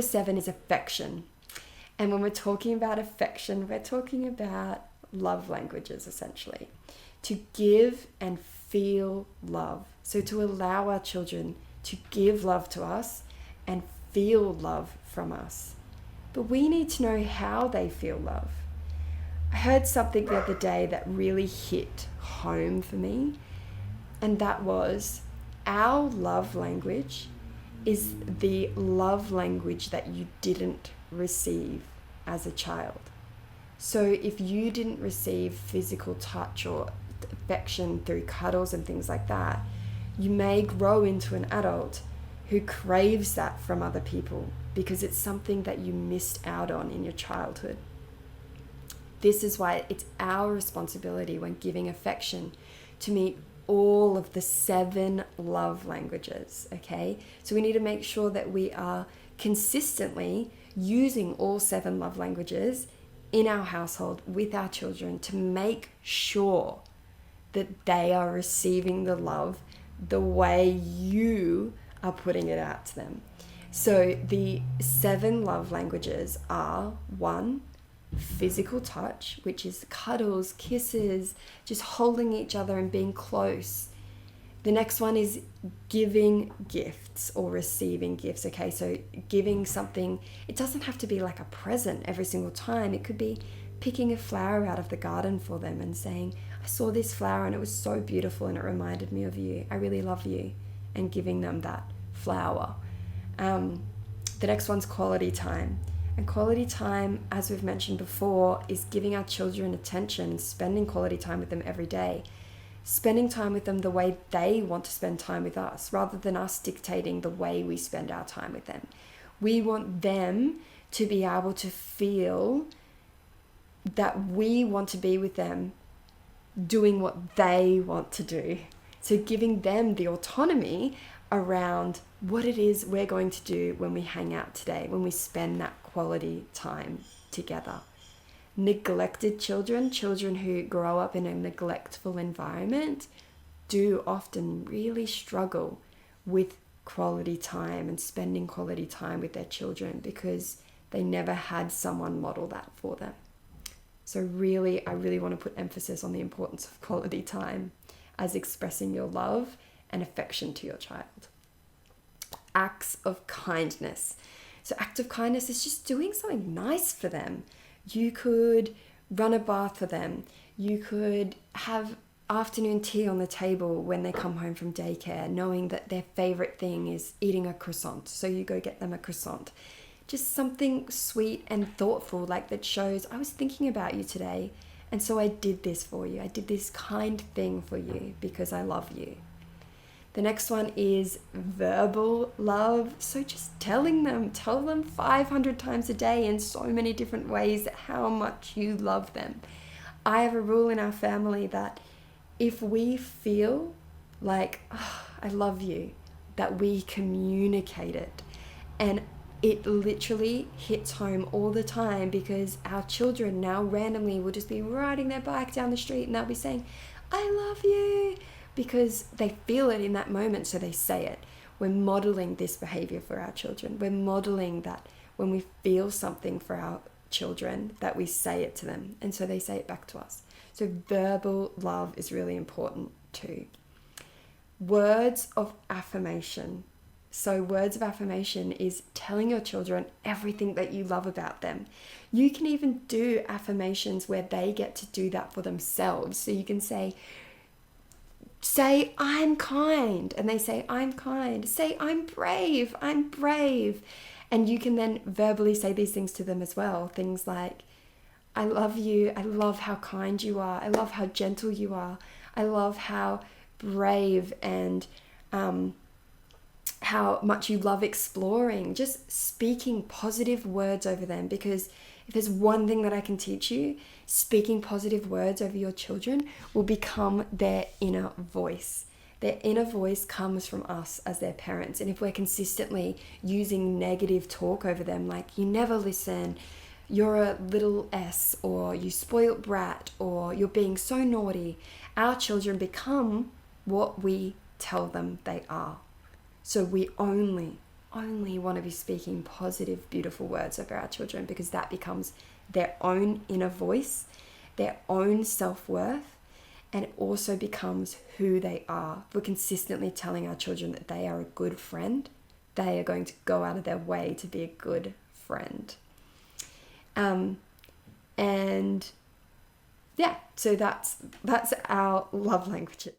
7 is affection. And when we're talking about affection, we're talking about love languages, essentially. To give and feel love. So to allow our children to give love to us and feel love from us. But we need to know how they feel love. I heard something the other day that really hit home for me, and that was our love language is the love language that you didn't receive as a child. So if you didn't receive physical touch or affection through cuddles and things like that, you may grow into an adult who craves that from other people because it's something that you missed out on in your childhood. This is why it's our responsibility when giving affection to meet all of the 7 love languages, okay? So we need to make sure that we are consistently using all 7 love languages in our household with our children to make sure that they are receiving the love the way you are putting it out to them. So the 7 love languages are 1, physical touch, which is cuddles, kisses, just holding each other and being close. The next one is giving gifts or receiving gifts. Okay, so giving something, it doesn't have to be like a present every single time. It could be picking a flower out of the garden for them and saying, I saw this flower and it was so beautiful and it reminded me of you. I really love you. And giving them that flower. The next one's quality time. And quality time, as we've mentioned before, is giving our children attention, spending quality time with them every day. Spending time with them the way they want to spend time with us, rather than us dictating the way we spend our time with them. We want them to be able to feel that we want to be with them doing what they want to do. So giving them the autonomy around what it is we're going to do when we hang out today, when we spend that quality time together. Neglected children who grow up in a neglectful environment, do often really struggle with quality time and spending quality time with their children because they never had someone model that for them. So I really want to put emphasis on the importance of quality time as expressing your love and affection to your child. Acts of kindness. So act of kindness is just doing something nice for them. You could run a bath for them. You could have afternoon tea on the table when they come home from daycare, knowing that their favorite thing is eating a croissant. So you go get them a croissant. Just something sweet and thoughtful, like that shows, I was thinking about you today, and so I did this for you. I did this kind thing for you because I love you. The next one is verbal love. So just tell them 500 times a day in so many different ways how much you love them. I have a rule in our family that if we feel like, I love you, that we communicate it. And it literally hits home all the time because our children now randomly will just be riding their bike down the street and they'll be saying, I love you, because they feel it in that moment, so they say it. We're modeling this behavior for our children. We're modeling that when we feel something for our children, that we say it to them, and so they say it back to us. So verbal love is really important too. Words of affirmation. So words of affirmation is telling your children everything that you love about them. You can even do affirmations where they get to do that for themselves. So you can say, I'm kind. And they say, I'm kind. Say, I'm brave. I'm brave. And you can then verbally say these things to them as well. Things like, I love you. I love how kind you are. I love how gentle you are. I love how brave and how much you love exploring. Just speaking positive words over them, because if there's one thing that I can teach you, speaking positive words over your children will become their inner voice. Their inner voice comes from us as their parents. And if we're consistently using negative talk over them, like you never listen, you're a little S, or you spoiled brat, or you're being so naughty, our children become what we tell them they are. So we only only want to be speaking positive, beautiful words over our children, because that becomes their own inner voice, their own self-worth, and it also becomes who they are. We're consistently telling our children that they are a good friend. They are going to go out of their way to be a good friend. And yeah, so that's our love languages.